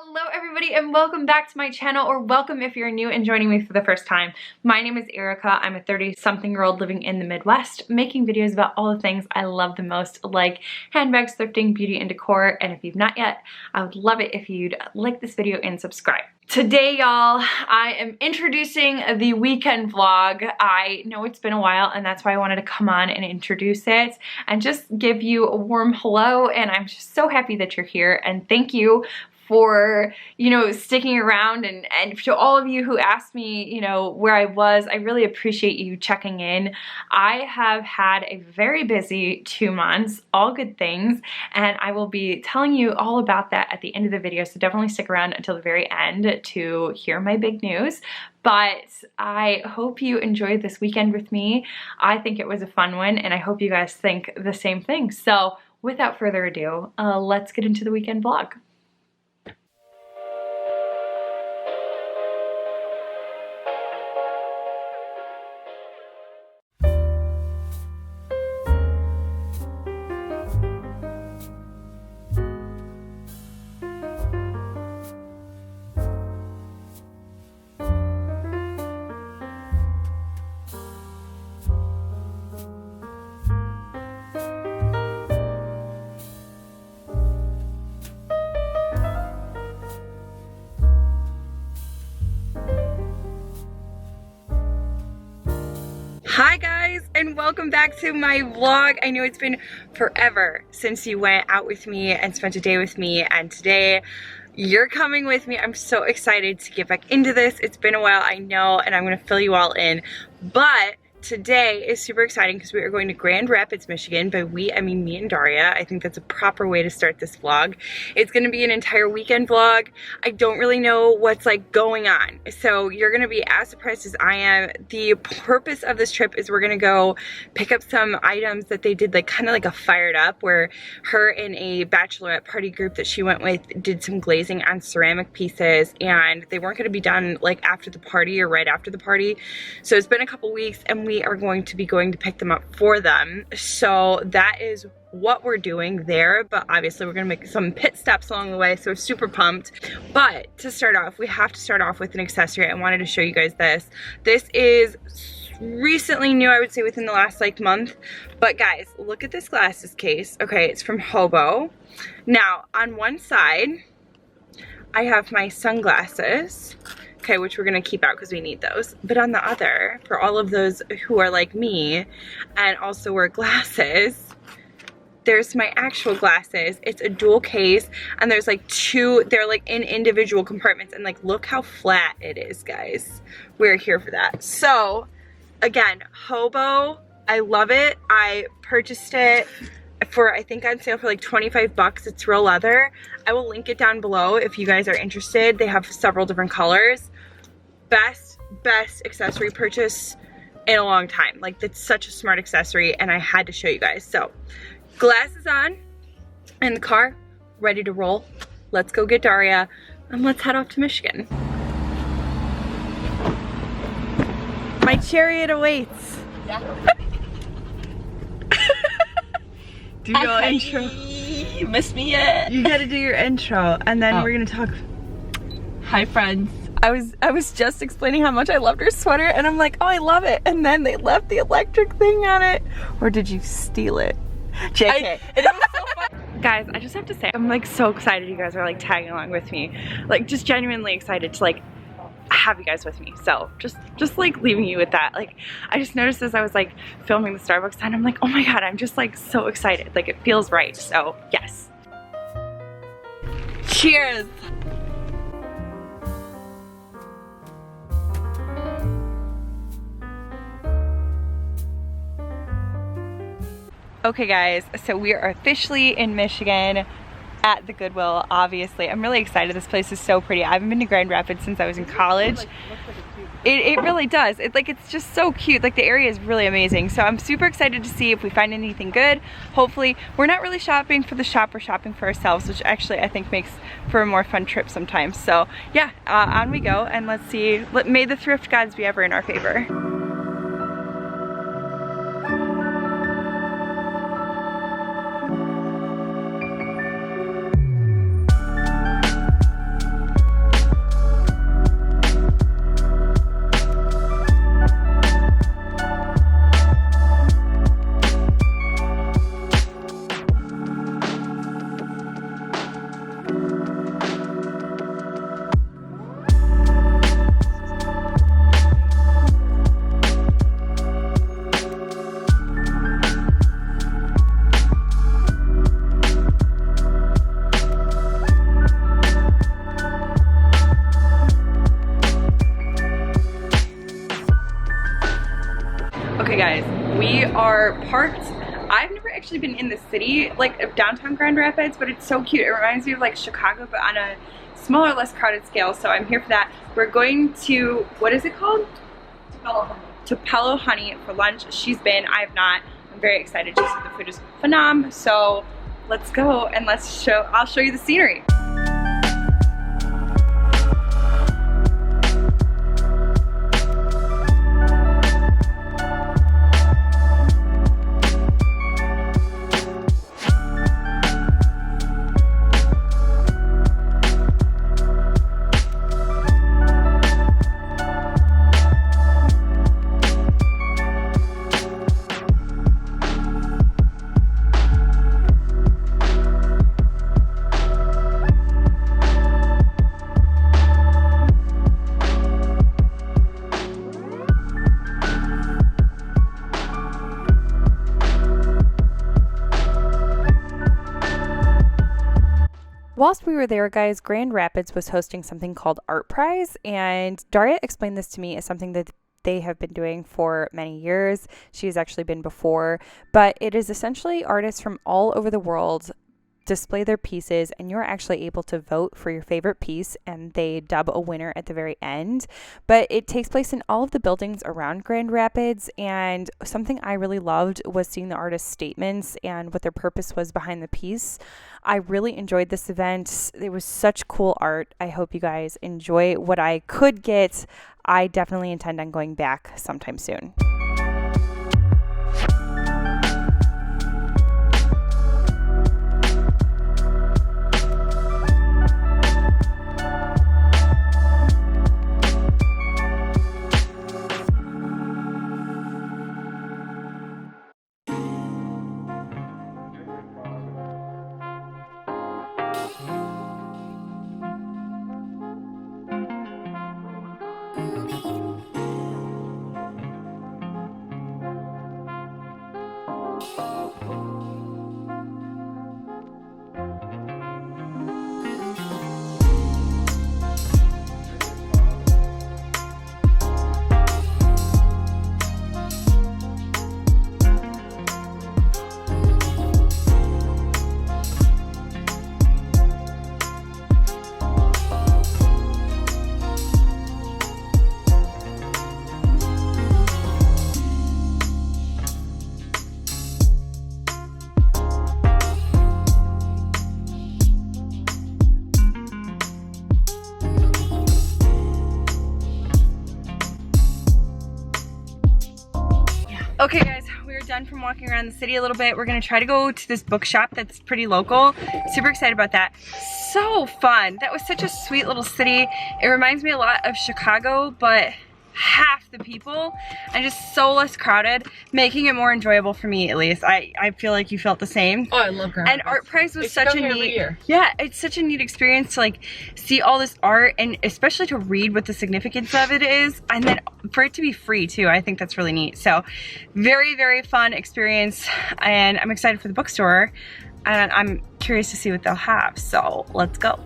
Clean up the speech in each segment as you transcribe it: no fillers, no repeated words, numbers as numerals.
Hello everybody and welcome back to my channel, or welcome if you're new and joining me for the first time. My name is Erica. I'm a 30-something-year-old living in the Midwest, making videos about all the things I love the most, like handbags, thrifting, beauty, and decor. And if you've not yet, I would love it if you'd like this video and subscribe. Today, y'all, I am introducing the weekend vlog. I know it's been a while, and that's why I wanted to come on and introduce it and just give you a warm hello. And I'm just so happy that you're here, and thank you for, sticking around, and to all of you who asked me, where I was. I really appreciate you checking in. I have had a very busy 2 months, all good things, and I will be telling you all about that at the end of the video, so definitely stick around until the very end to hear my big news. But I hope you enjoyed this weekend with me. I think it was a fun one, and I hope you guys think the same thing. So without further ado, let's get into the weekend vlog. Hi guys, and welcome back to my vlog. I know it's been forever since you went out with me and spent a day with me, and today you're coming with me. I'm so excited to get back into this. It's been a while, I know, and I'm gonna fill you all in, but today is super exciting because we are going to Grand Rapids, Michigan. By we, I mean me and Darya. I think that's a proper way to start this vlog. It's going to be an entire weekend vlog. I don't really know what's going on, so you're going to be as surprised as I am. The purpose of this trip is we're going to go pick up some items that they did, kind of like a Fired Up, where her and a bachelorette party group that she went with did some glazing on ceramic pieces, and they weren't going to be done after the party or right after the party. So it's been a couple weeks, and we are going to pick them up for them. So that is what we're doing there, but obviously we're gonna make some pit stops along the way, so super pumped. But to start off, we have to start off with an accessory. I wanted to show you guys this. This is recently new, I would say within the last month, but guys, look at this glasses case. Okay, it's from Hobo. Now on one side I have my sunglasses, okay, which we're gonna keep out because we need those. But on the other, for all of those who are like me and also wear glasses, there's my actual glasses. It's a dual case, and there's two, they're in individual compartments, and look how flat it is, guys. We're here for that. So again, Hobo, I love it. I purchased it for, I think, on sale for 25 bucks. It's real leather. I will link it down below if you guys are interested. They have several different colors. Best accessory purchase in a long time. That's such a smart accessory, and I had to show you guys. So glasses on, in the car, ready to roll. Let's go get Darya, and let's head off to Michigan. My chariot awaits. Yeah. Do your intro. You missed me yet. You gotta do your intro, and then we're gonna talk. Hi friends. I was just explaining how much I loved her sweater, and I'm like, oh, I love it, and then they left the electric thing on it. Or did you steal it? JK. It was so fun. Guys, I just have to say, I'm so excited you guys are tagging along with me. Just genuinely excited to have you guys with me. So just leaving you with that. I just noticed as I was filming the Starbucks sign, I'm oh my god, I'm just so excited. It feels right. So yes. Cheers. Okay guys, so we are officially in Michigan at the Goodwill, obviously. I'm really excited. This place is so pretty. I haven't been to Grand Rapids since I was in college. It really does. It's just so cute. The area is really amazing. So I'm super excited to see if we find anything good. Hopefully, we're not really shopping for the shop, we're shopping for ourselves, which actually I think makes for a more fun trip sometimes. So yeah, on we go, and let's see. May the thrift gods be ever in our favor. are parked. I've never actually been in the city, like of downtown Grand Rapids, but it's so cute. It reminds me of like Chicago, but on a smaller, less crowded scale. So I'm here for that. We're going to, what is it called? Tupelo Honey for lunch. She's been, I have not. I'm very excited. She said the food is phenomenal. So let's go and I'll show you the scenery. Whilst we were there, guys, Grand Rapids was hosting something called Art Prize, and Darya explained this to me as something that they have been doing for many years. She has actually been before, but it is essentially artists from all over the world display their pieces, and you're actually able to vote for your favorite piece, and they dub a winner at the very end. But it takes place in all of the buildings around Grand Rapids, and something I really loved was seeing the artists' statements and what their purpose was behind the piece. I really enjoyed this event. It was such cool art. I hope you guys enjoy what I could get. I definitely intend on going back sometime soon. Okay guys, we're done from walking around the city a little bit. We're gonna try to go to this bookshop that's pretty local. Super excited about that. So fun. That was such a sweet little city. It reminds me a lot of Chicago, but half the people and just so less crowded, making it more enjoyable for me at least. I feel like you felt the same. Oh, I love Grand Rapids. And Art Prize was such a neat, yeah, it's such a neat experience to like see all this art and especially to read what the significance of it is, and then for it to be free too. I think that's really neat. So very, very fun experience, and I'm excited for the bookstore, and I'm curious to see what they'll have. So let's go.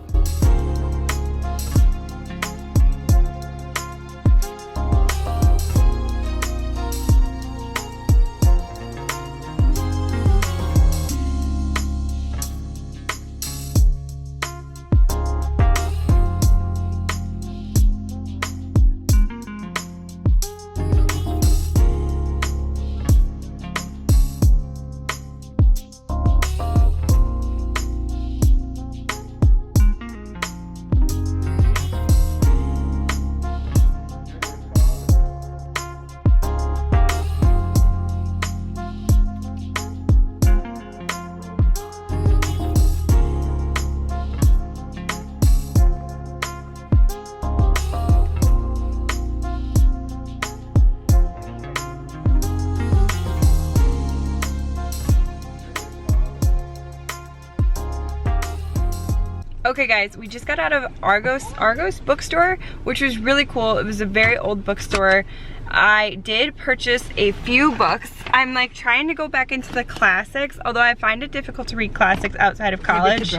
Okay guys, we just got out of Argos bookstore, which was really cool. It was a very old bookstore. I did purchase a few books. I'm like trying to go back into the classics, although I find it difficult to read classics outside of college.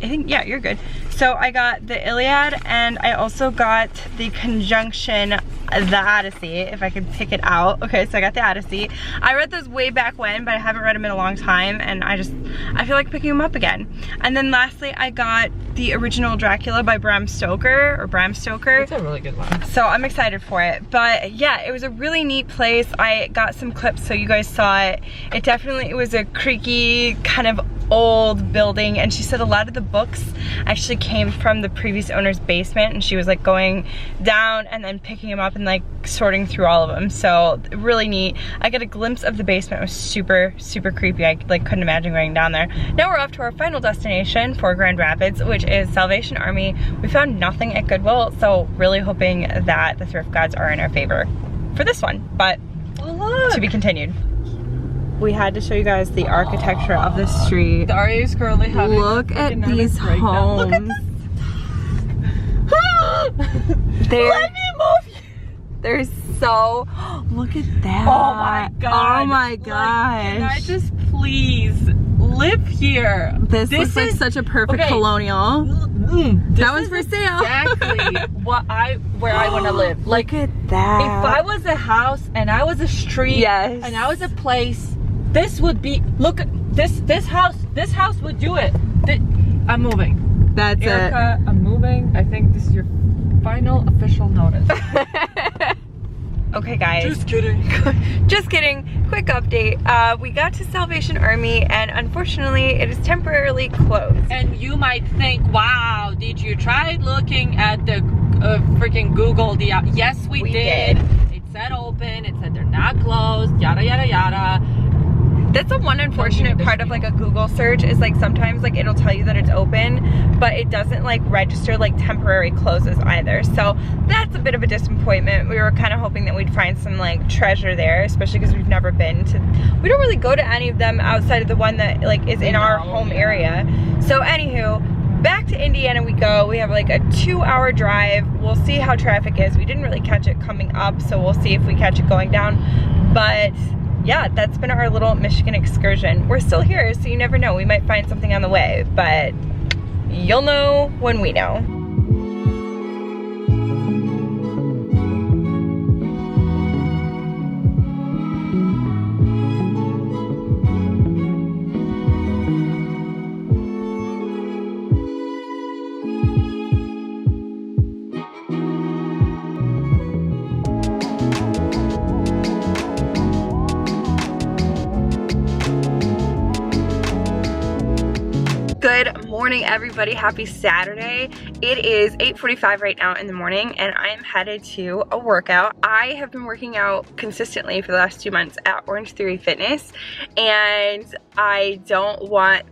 think, yeah, you're good. So I got the Iliad and I also got the conjunction, the Odyssey, if I could pick it out. Okay, so I got the Odyssey. I read those way back when, but I haven't read them in a long time, and I feel like picking them up again. And then lastly, I got the original Dracula by Bram Stoker. It's a really good one. So I'm excited for it. But yeah, it was a really neat place. I got some clips so you guys saw it. It was a creaky, kind of old building, and she said a lot of the books actually came from the previous owner's basement, and she was like going down and then picking them up and like sorting through all of them. So really neat. I got a glimpse of the basement. It was super, super creepy. I like couldn't imagine going down there. Now we're off to our final destination for Grand Rapids, which is Salvation Army. We found nothing at Goodwill, so really hoping that the thrift gods are in our favor for this one, but to be continued. We had to show you guys the architecture of the street. Darya is currently having Look at these homes. Look at this. Let me move you. They're so, look at that. Oh my god. Oh my gosh. Can I just please live here? This looks like such a perfect colonial. That was for sale. Exactly where I want to live. Like, look at that. if I was a house and I was a street, yes, and I was a place, this would be, look, this house would do it. I'm moving. That's Erica, I'm moving. I think this is your final official notice. Okay guys. Just kidding. Just kidding. Quick update. We got to Salvation Army and unfortunately it is temporarily closed. And you might think, wow, did you try looking at the freaking Google? Yes, we did. It said open. It said they're not closed. Yada, yada, yada. That's the one unfortunate part of like a Google search is like sometimes like it'll tell you that it's open, but it doesn't like register like temporary closes either. So that's a bit of a disappointment. We were kind of hoping that we'd find some like treasure there, especially because we've never been to, we don't really go to any of them outside of the one that like is in our home area. So anywho, back to Indiana we go. We have like a 2-hour drive. We'll see how traffic is. We didn't really catch it coming up, so we'll see if we catch it going down. But yeah, that's been our little Michigan excursion. We're still here, so you never know. We might find something on the way, but you'll know when we know. Good morning everybody, happy Saturday. It is 8:45 right now in the morning and I am headed to a workout. I have been working out consistently for the last 2 months at Orange Theory Fitness and I don't want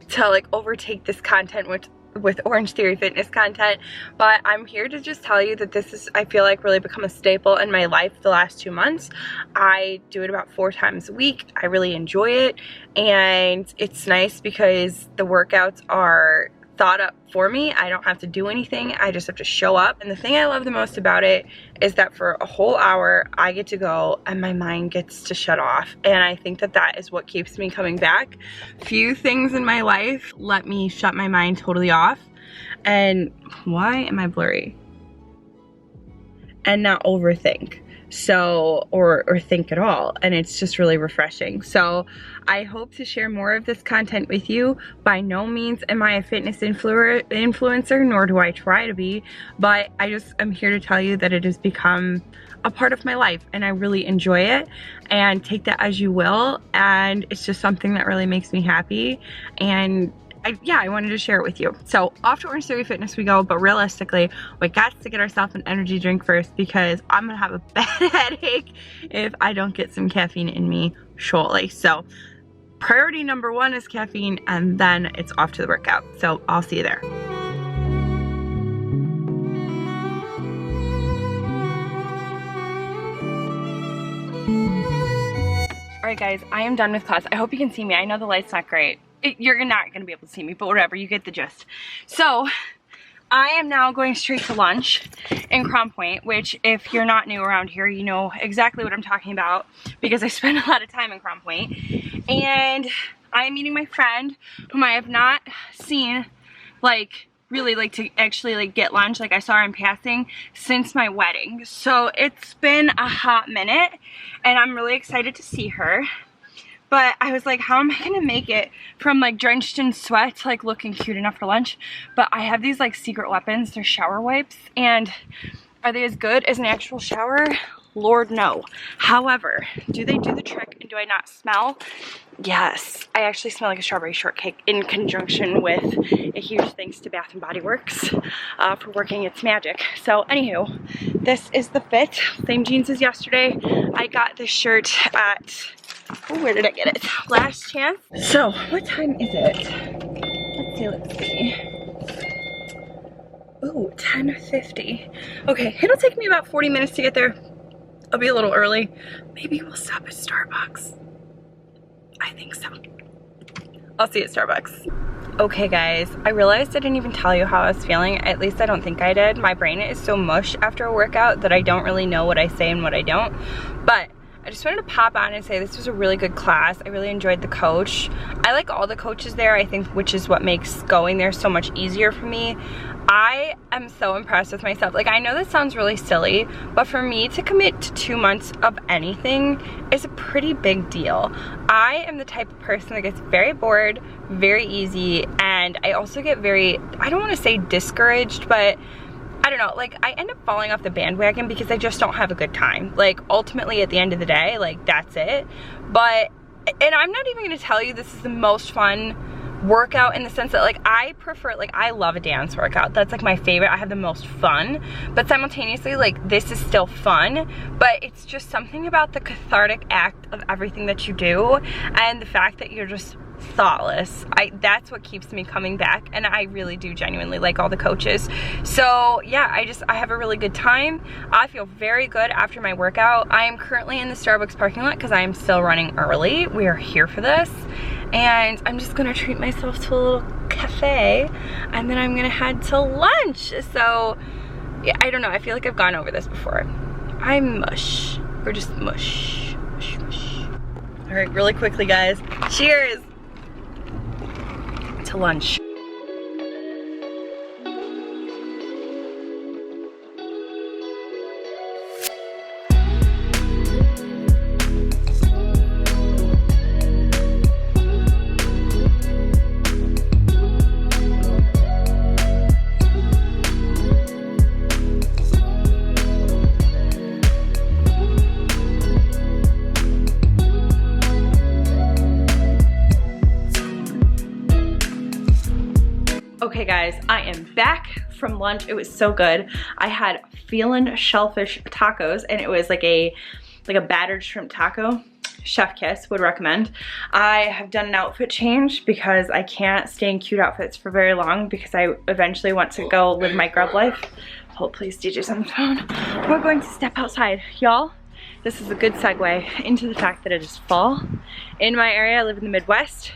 to like overtake this content with Orange Theory Fitness content, but I'm here to just tell you that this is, I feel like, really become a staple in my life the last 2 months. I do it about 4 times a week. I really enjoy it and it's nice because the workouts are thought up for me. I don't have to do anything. I just have to show up. And the thing I love the most about it is that for a whole hour, I get to go and my mind gets to shut off. And I think that that is what keeps me coming back. Few things in my life let me shut my mind totally off. And why am I blurry? And not overthink. So, or think at all. And it's just really refreshing. So I hope to share more of this content with you. By no means am I a fitness influencer, nor do I try to be, but I'm here to tell you that it has become a part of my life and I really enjoy it, and take that as you will. And it's just something that really makes me happy. And I wanted to share it with you. So off to Orange Theory Fitness we go, but realistically, we got to get ourselves an energy drink first because I'm gonna have a bad headache if I don't get some caffeine in me shortly. So priority number 1 is caffeine, and then it's off to the workout. So I'll see you there. All right guys, I am done with class. I hope you can see me. I know the light's not great. You're not gonna be able to see me, but whatever, you get the gist. So I am now going straight to lunch in Crown Point, which if you're not new around here, you know exactly what I'm talking about because I spend a lot of time in Crown Point. And I am meeting my friend whom I have not seen like really like to actually like get lunch. Like I saw her in passing since my wedding. So it's been a hot minute and I'm really excited to see her. But I was like, how am I gonna make it from like drenched in sweat to like looking cute enough for lunch? But I have these like secret weapons. They're shower wipes, and are they as good as an actual shower? Lord, no. However, do they do the trick and do I not smell? Yes, I actually smell like a strawberry shortcake in conjunction with a huge thanks to Bath & Body Works for working its magic. So anywho, this is the fit. Same jeans as yesterday. I got this shirt at, oh, where did I get it? Last Chance. So what time is it? Let's see. Ooh, 10:50. Okay, it'll take me about 40 minutes to get there. I'll be a little early. Maybe we'll stop at Starbucks. I think so. I'll see you at Starbucks. Okay guys, I realized I didn't even tell you how I was feeling. At least I don't think I did. My brain is so mush after a workout that I don't really know what I say and what I don't. But I just wanted to pop on and say this was a really good class. I really enjoyed the coach. I like all the coaches there, I think, which is what makes going there so much easier for me. I am so impressed with myself. Like, I know this sounds really silly, but for me to commit to 2 months of anything is a pretty big deal. I am the type of person that gets very bored, very easy, and I also get very, I don't want to say discouraged, but I don't know, like I end up falling off the bandwagon because I just don't have a good time. Like ultimately at the end of the day, like that's it. But, and I'm not even gonna tell you this is the most fun workout in the sense that like I prefer, like I love a dance workout. That's like my favorite. I have the most fun, but simultaneously like this is still fun, but it's just something about the cathartic act of everything that you do and the fact that you're just thoughtless. That's what keeps me coming back, and I really do genuinely like all the coaches. So yeah, I have a really good time. I feel very good after my workout. I am currently in the Starbucks parking lot because I am still running early. We are here for this, and I'm just gonna treat myself to a little cafe, and then I'm gonna head to lunch. So yeah, I don't know, I feel like I've gone over this before. I'm mush. We're just mush, mush, mush. All right, really quickly guys, cheers to lunch. Okay guys, I am back from lunch. It was so good. I had Feelin' shellfish tacos, and it was like a battered shrimp taco. Chef kiss, would recommend. I have done an outfit change because I can't stay in cute outfits for very long because I eventually want to go live my grub life. Hold please, DJ's on the phone. We're going to step outside. Y'all, this is a good segue into the fact that it is fall. In my area, I live in the Midwest,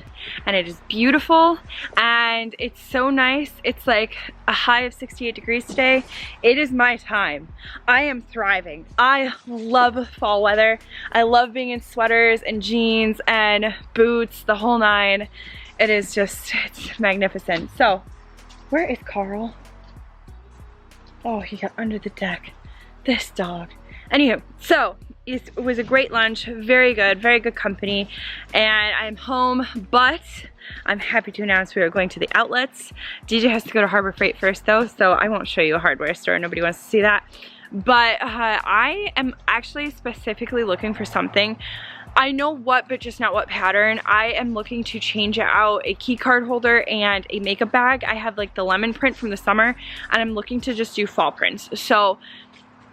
and it is beautiful and it's so nice. It's like a high of 68 degrees today. It is my time. I am thriving. I love fall weather. I love being in sweaters and jeans and boots, the whole nine. It is just, it's magnificent. So, where is Carl? Oh, he got under the deck. This dog. Anywho, so it was a great lunch, very good company, and I'm home, but I'm happy to announce we are going to the outlets. DJ has to go to Harbor Freight first though, so I won't show you a hardware store. Nobody wants to see that. But I am actually specifically looking for something. I know what, but just not what pattern. I am looking to change out a key card holder and a makeup bag. I have like the lemon print from the summer, and I'm looking to just do fall prints. So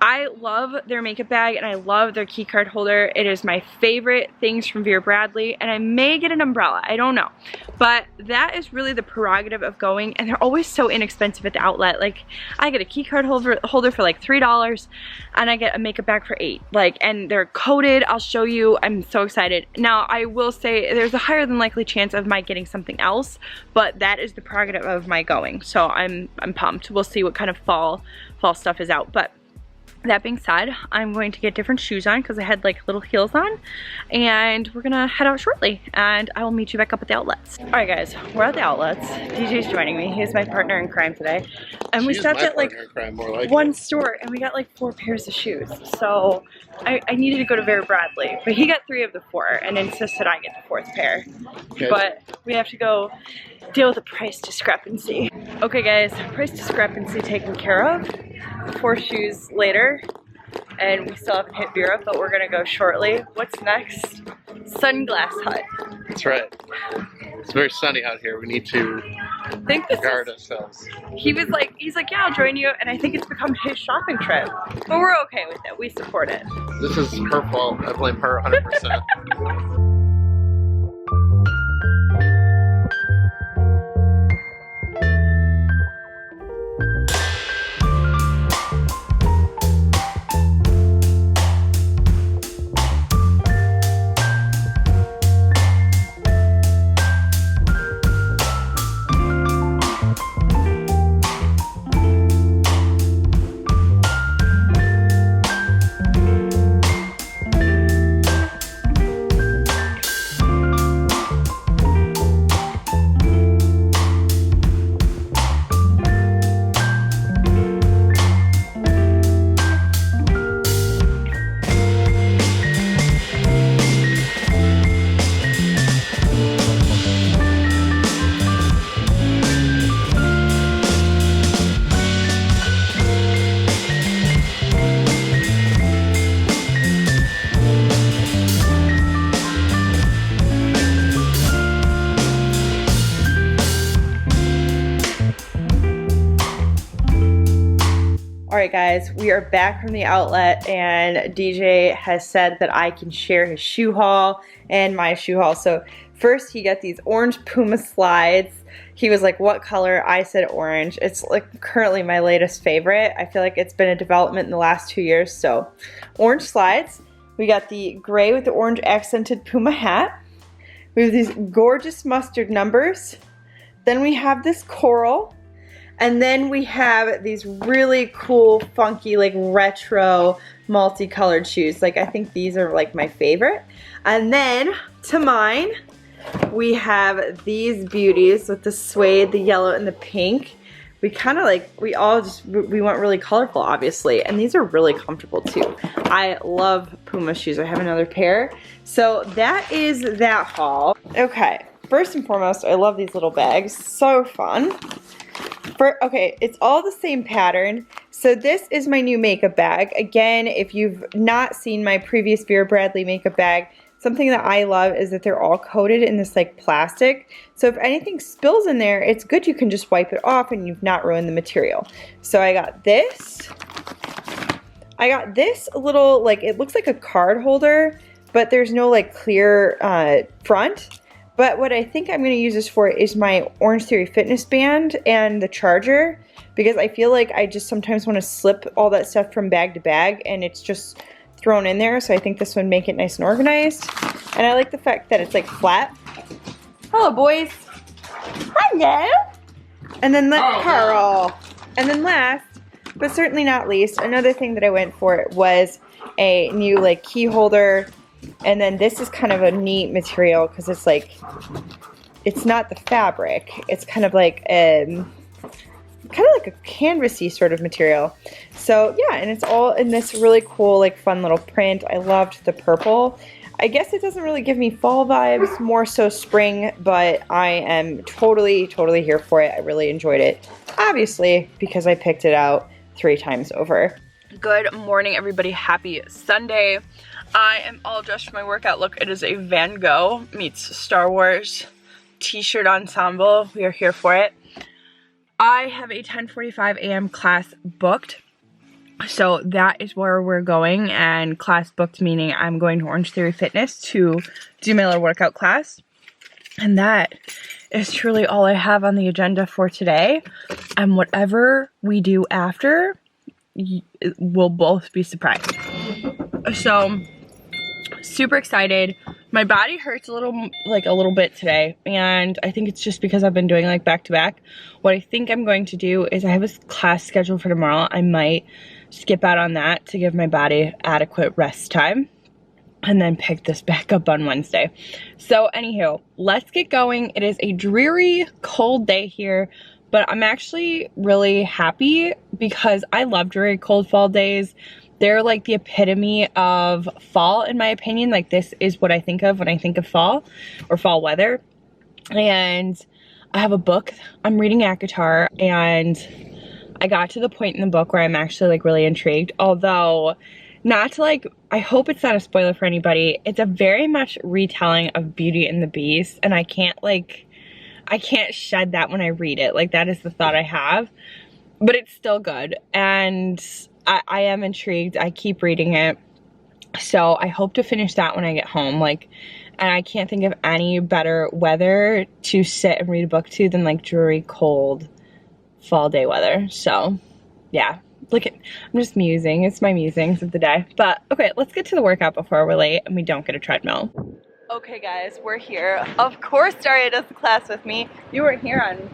I love their makeup bag and I love their key card holder. It is my favorite things from Vera Bradley, and I may get an umbrella, I don't know. But that is really the prerogative of going, and they're always so inexpensive at the outlet. Like, I get a key card holder for like $3 and I get a makeup bag for $8. Like, and they're coated. I'll show you. I'm so excited. Now, I will say there's a higher than likely chance of my getting something else, but that is the prerogative of my going. So I'm pumped. We'll see what kind of fall stuff is out. But that being said, I'm going to get different shoes on because I had like little heels on, and we're gonna head out shortly, and I will meet you back up at the outlets. All right guys, we're at the outlets. DJ's joining me. He's my partner in crime today. And we stopped at like one store and we got like 4 pairs of shoes. So I needed to go to Vera Bradley, but he got 3 of the 4 and insisted I get the 4th pair. Okay. But we have to go deal with the price discrepancy. Okay guys, price discrepancy taken care of. 4 shoes later, and we still haven't hit Vera, but we're gonna go shortly. What's next? Sunglass Hut. That's right. It's very sunny out here. We need to guard ourselves. He's like, yeah, I'll join you, and I think it's become his shopping trip. But we're okay with it. We support it. This is her fault. I blame her 100%. Alright guys, we are back from the outlet, and DJ has said that I can share his shoe haul and my shoe haul. So first he got these orange Puma slides. He was like, what color? I said orange. It's like currently my latest favorite. I feel like it's been a development in the last 2 years. So orange slides. We got the gray with the orange accented Puma hat. We have these gorgeous mustard numbers. Then we have this coral. And then we have these really cool, funky, like retro, multicolored shoes. Like I think these are like my favorite. And then to mine, we have these beauties with the suede, the yellow, and the pink. We kind of like, we went really colorful, obviously. And these are really comfortable too. I love Puma shoes. I have another pair. So that is that haul. Okay, first and foremost, I love these little bags. So fun. Okay, it's all the same pattern. So this is my new makeup bag. Again, if you've not seen my previous Vera Bradley makeup bag, something that I love is that they're all coated in this like plastic. So if anything spills in there, it's good you can just wipe it off and you've not ruined the material. So I got this. I got this little, like, it looks like a card holder, but there's no like clear front. But what I think I'm going to use this for is my Orange Theory fitness band and the charger, because I feel like I just sometimes want to slip all that stuff from bag to bag and it's just thrown in there. So I think this would make it nice and organized. And I like the fact that it's like flat. Hello boys. Hello. And then Carl. And then last, but certainly not least, another thing that I went for was a new like key holder. And then this is kind of a neat material because it's like, it's not the fabric. It's kind of like a canvasy sort of material. So yeah, and it's all in this really cool, like fun little print. I loved the purple. I guess it doesn't really give me fall vibes, more so spring, but I am totally here for it. I really enjoyed it, obviously, because I picked it out 3 times over. Good morning, everybody. Happy Sunday. I am all dressed for my workout look. It is a Van Gogh meets Star Wars t-shirt ensemble. We are here for it. I have a 10:45 a.m. class booked. So that is where we're going, and class booked meaning I'm going to Orange Theory Fitness to do my little workout class. And that is truly all I have on the agenda for today. And whatever we do after, we'll both be surprised. So super excited, My body hurts a little bit today, and I think it's just because I've been doing like back to back. What I think I'm going to do is I have a class scheduled for tomorrow. I might skip out on that to give my body adequate rest time and then pick this back up on Wednesday. So anywho, let's get going. It is a dreary, cold day here, but I'm actually really happy because I love dreary, cold fall days. They're like the epitome of fall, in my opinion. Like, this is what I think of when I think of fall or fall weather. And I have a book. I'm reading ACOTAR, and I got to the point in the book where I'm actually like really intrigued. Although, not to like, I hope it's not a spoiler for anybody. It's a very much retelling of Beauty and the Beast, and I can't shed that when I read it. Like, that is the thought I have. But it's still good, and I am intrigued. I keep reading it, so I hope to finish that when I get home. Like, and I can't think of any better weather to sit and read a book to than like dreary, cold fall day weather. So yeah, I'm just musing. It's my musings of the day. But okay, let's get to the workout before we're late and we don't get a treadmill. Okay guys, we're here. Of course Darya does the class with me. You weren't here on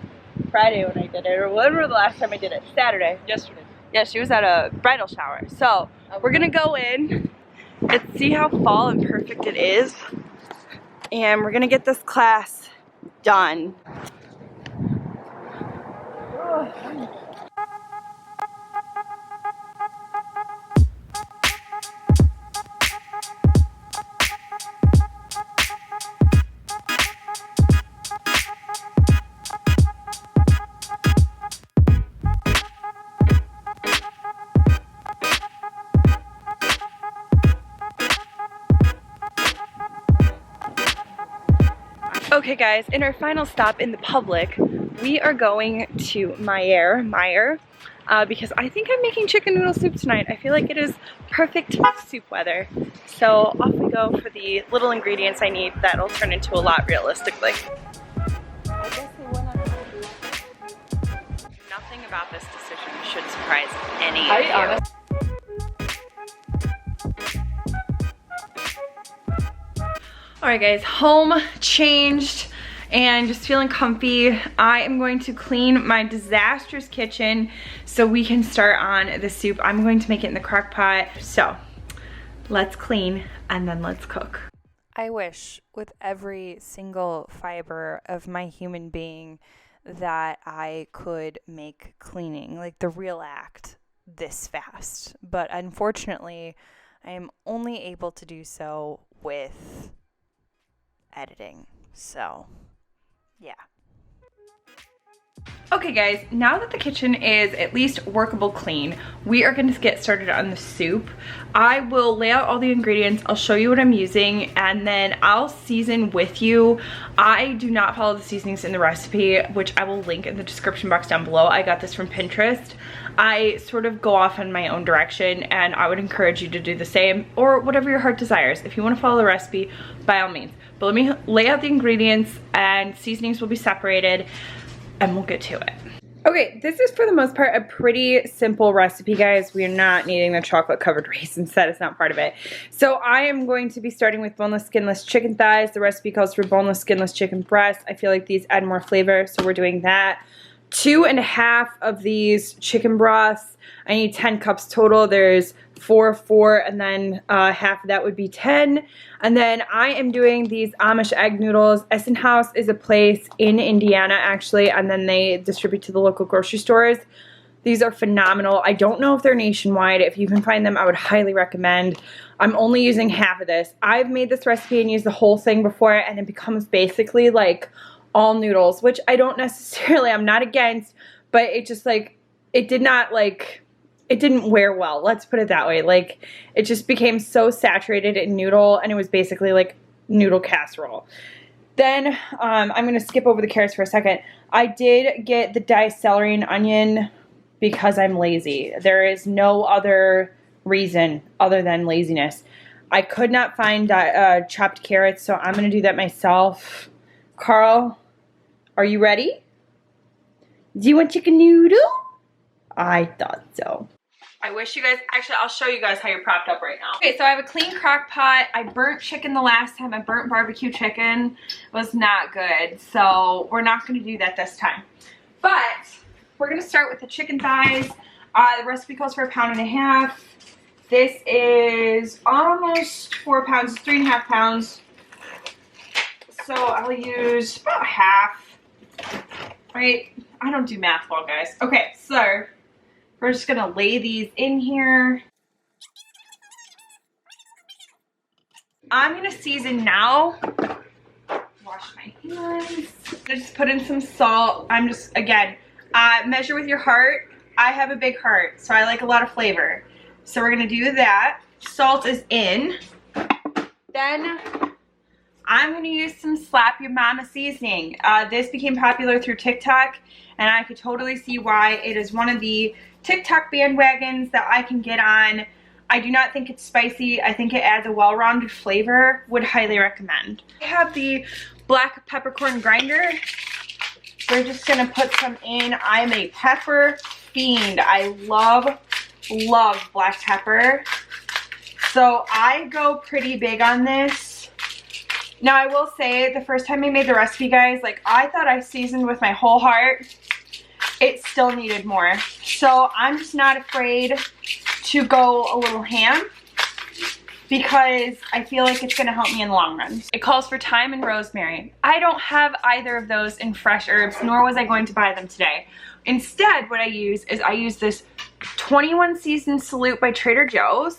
Friday when I did it, or when was the last time I did it? Saturday. Yesterday. Yeah, she was at a bridal shower. So we're gonna go in and see how fall and perfect it is. And we're gonna get this class done. Okay guys, in our final stop in the public, we are going to Meyer, because I think I'm making chicken noodle soup tonight. I feel like it is perfect soup weather. So off we go for the little ingredients I need that'll turn into a lot realistically. I guess they went on. Nothing about this decision should surprise any of you. Alright guys, home, changed, and just feeling comfy. I am going to clean my disastrous kitchen so we can start on the soup. I'm going to make it in the crock pot. So let's clean and then let's cook. I wish with every single fiber of my human being that I could make cleaning, like the real act, this fast. But unfortunately, I am only able to do so with editing. So yeah. Okay guys, now that the kitchen is at least workable clean, we are going to get started on the soup. I will lay out all the ingredients, I'll show you what I'm using, and then I'll season with you. I do not follow the seasonings in the recipe, which I will link in the description box down below. I got this from Pinterest. I sort of go off in my own direction, and I would encourage you to do the same, or whatever your heart desires. If you want to follow the recipe, by all means. But let me lay out the ingredients, and seasonings will be separated, and we'll get to it. Okay, this is for the most part a pretty simple recipe, guys. We are not needing the chocolate covered raisins. That is not part of it. So I am going to be starting with boneless, skinless chicken thighs. The recipe calls for boneless, skinless chicken breasts. I feel like these add more flavor, so we're doing that. 2.5 of these chicken broths. I need 10 cups total. There's 4, and then half of that would be 10. And then I am doing these Amish egg noodles. Essen House is a place in Indiana, actually, and then they distribute to the local grocery stores. These are phenomenal. I don't know if they're nationwide. If you can find them, I would highly recommend. I'm only using half of this. I've made this recipe and used the whole thing before, and it becomes basically like all noodles, which I don't necessarily, I'm not against, but it just like, it didn't wear well, let's put it that way. Like, it just became so saturated in noodle, and it was basically like noodle casserole. Then I'm going to skip over the carrots for a second. I did get the diced celery and onion because I'm lazy. There is no other reason other than laziness. I could not find chopped carrots, so I'm going to do that myself. Carl, are you ready? Do you want chicken noodle? I thought so. I wish you guys, actually I'll show you guys how you're propped up right now. Okay, so I have a clean crock pot. I burnt chicken the last time. I burnt barbecue chicken. It was not good. So we're not gonna do that this time. But we're gonna start with the chicken thighs. The recipe calls for 1.5 pounds. This is almost 4 pounds, 3.5 pounds. So I'll use about half, right? I don't do math well, guys. Okay, so we're just gonna lay these in here. I'm gonna season now. Wash my hands. Just put in some salt. I'm just, again, measure with your heart. I have a big heart, so I like a lot of flavor. So we're gonna do that. Salt is in. Then I'm gonna use some Slap Your Mama seasoning. This became popular through TikTok, and I could totally see why. It is one of the TikTok bandwagons that I can get on. I do not think it's spicy. I think it adds a well-rounded flavor. Would highly recommend. I have the black peppercorn grinder. We're just gonna put some in. I'm a pepper fiend. I love black pepper. So I go pretty big on this. Now I will say, the first time I made the recipe, guys, like I thought I seasoned with my whole heart. It still needed more. So I'm just not afraid to go a little ham because I feel like it's gonna help me in the long run. It calls for thyme and rosemary. I don't have either of those in fresh herbs, nor was I going to buy them today. Instead, what I use is I use this 21 season salute by Trader Joe's.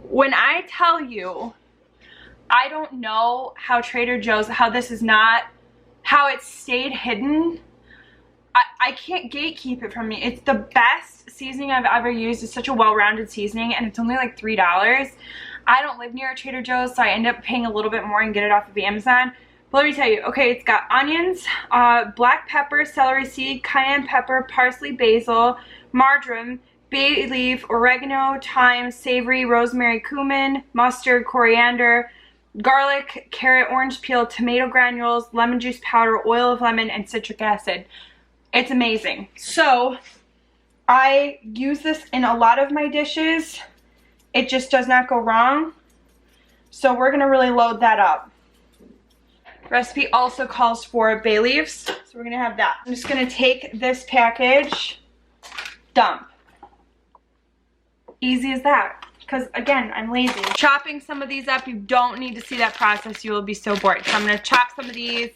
When I tell you, I don't know how Trader Joe's, how this is not, how it stayed hidden. I can't gatekeep it from me. It's the best seasoning I've ever used. It's such a well-rounded seasoning, and it's only like $3. I don't live near a Trader Joe's, so I end up paying a little bit more and get it off of Amazon. But let me tell you, okay, it's got onions, black pepper, celery seed, cayenne pepper, parsley, basil, marjoram, bay leaf, oregano, thyme, savory, rosemary, cumin, mustard, coriander, garlic, carrot, orange peel, tomato granules, lemon juice powder, oil of lemon, and citric acid. It's amazing. So I use this in a lot of my dishes. It just does not go wrong. So we're gonna really load that up. Recipe also calls for bay leaves, so we're gonna have that. I'm just gonna take this package, dump. Easy as that, because again, I'm lazy. Chopping some of these up, you don't need to see that process, you will be so bored. So I'm gonna chop some of these.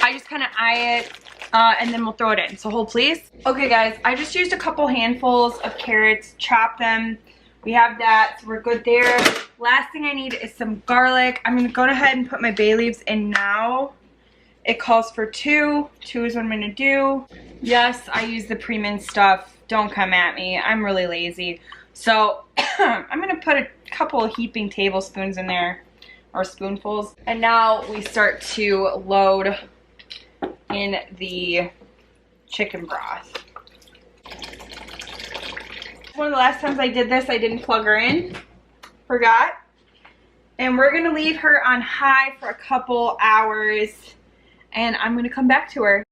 I just kind of eye it, and then we'll throw it in. So hold please. Okay guys, I just used a couple handfuls of carrots, chop them. We have that, so we're good there. Last thing I need is some garlic. I'm gonna go ahead and put my bay leaves in now. It calls for 2. 2 is what I'm gonna do. Yes, I use the pre-minced stuff. Don't come at me, I'm really lazy. So I'm gonna put a couple of heaping tablespoons in there, or spoonfuls. And now we start to load in the chicken broth. One of the last times I did this, I didn't plug her in. Forgot. And we're gonna leave her on high for a couple hours, and I'm gonna come back to her.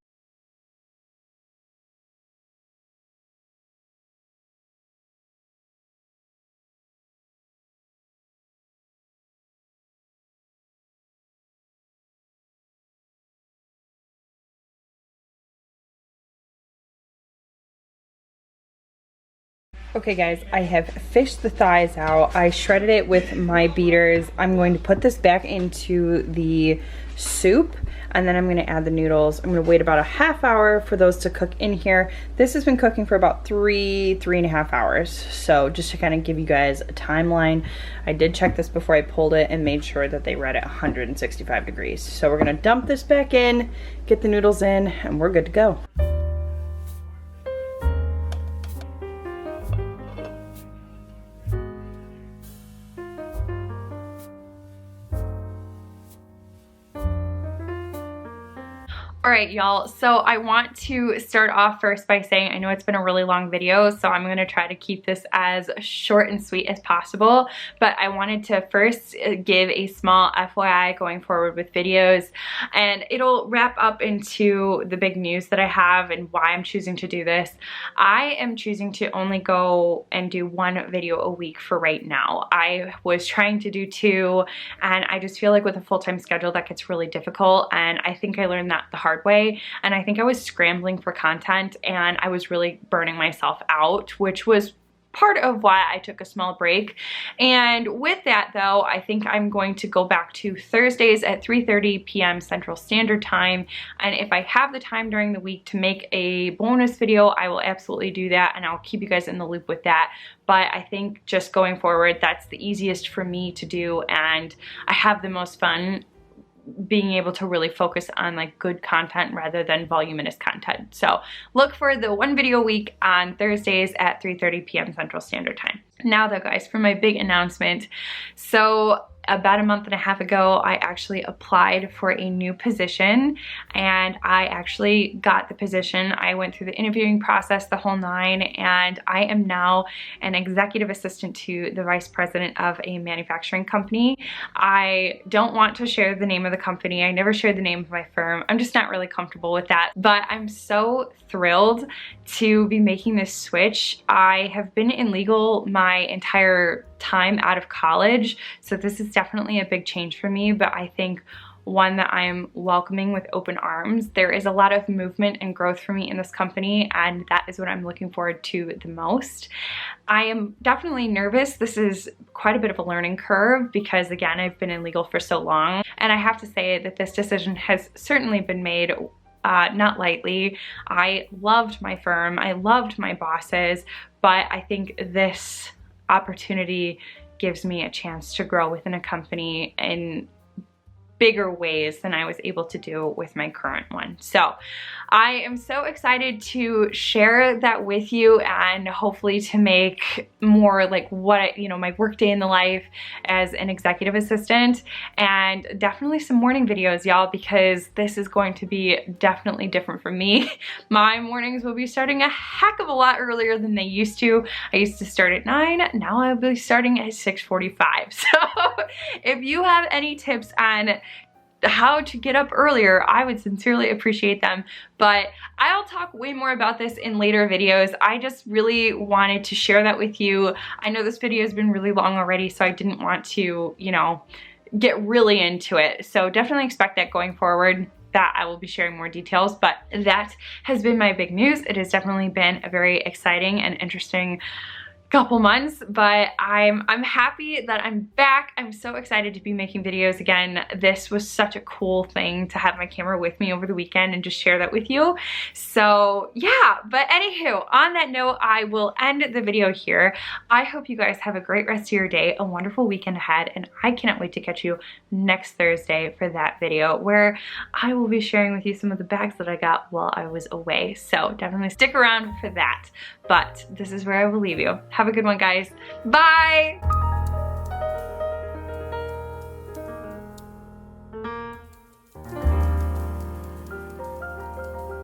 Okay guys, I have fished the thighs out. I shredded it with my beaters. I'm going to put this back into the soup, and then I'm going to add the noodles. I'm going to wait about a half hour for those to cook in here. This has been cooking for about 3.5 hours. So just to kind of give you guys a timeline, I did check this before I pulled it and made sure that they read at 165 degrees. So we're going to dump this back in, get the noodles in, and we're good to go. All right, y'all, so I want to start off first by saying I know it's been a really long video, so I'm gonna try to keep this as short and sweet as possible, but I wanted to first give a small FYI going forward with videos, and it'll wrap up into the big news that I have and why I'm choosing to do this. I am choosing to only go and do one video a week for right now. I was trying to do 2, and I just feel like with a full-time schedule that gets really difficult, and I think I learned that the hard way, and I think I was scrambling for content and I was really burning myself out, which was part of why I took a small break. And with that though, I think I'm going to go back to Thursdays at 3:30 p.m. Central Standard Time, and if I have the time during the week to make a bonus video, I will absolutely do that, and I'll keep you guys in the loop with that. But I think just going forward, that's the easiest for me to do, and I have the most fun being able to really focus on like good content rather than voluminous content. So look for the one video a week on Thursdays at 3:30 p.m. Central Standard Time. Now though, guys, for my big announcement. So about a month and a half ago, I actually applied for a new position, and I actually got the position. I went through the interviewing process, the whole 9, and I am now an executive assistant to the vice president of a manufacturing company. I don't want to share the name of the company. I never shared the name of my firm. I'm just not really comfortable with that, but I'm so thrilled to be making this switch. I have been in legal my entire time out of college, so this is definitely a big change for me, but I think one that I'm welcoming with open arms. There is a lot of movement and growth for me in this company, and that is what I'm looking forward to the most. I am definitely nervous. This is quite a bit of a learning curve because, again, I've been in legal for so long, and I have to say that this decision has certainly been made not lightly. I loved my firm, I loved my bosses, but I think this opportunity gives me a chance to grow within a company in bigger ways than I was able to do with my current one. So I am so excited to share that with you, and hopefully to make more like what my workday in the life as an executive assistant, and definitely some morning videos, y'all, because this is going to be definitely different for me. My mornings will be starting a heck of a lot earlier than they used to. I used to start at 9, now I'll be starting at 6:45. So if you have any tips on how to get up earlier, I would sincerely appreciate them. But I'll talk way more about this in later videos. I just really wanted to share that with you. I know this video has been really long already, so I didn't want to, get really into it. So definitely expect that going forward, that I will be sharing more details. But that has been my big news. It has definitely been a very exciting and interesting couple months, but I'm happy that I'm back. I'm so excited to be making videos again. This was such a cool thing to have my camera with me over the weekend and just share that with you. So yeah, but anywho, on that note, I will end the video here. I hope you guys have a great rest of your day, a wonderful weekend ahead, and I cannot wait to catch you next Thursday for that video where I will be sharing with you some of the bags that I got while I was away. So definitely stick around for that. But this is where I will leave you. Have a good one, guys. Bye!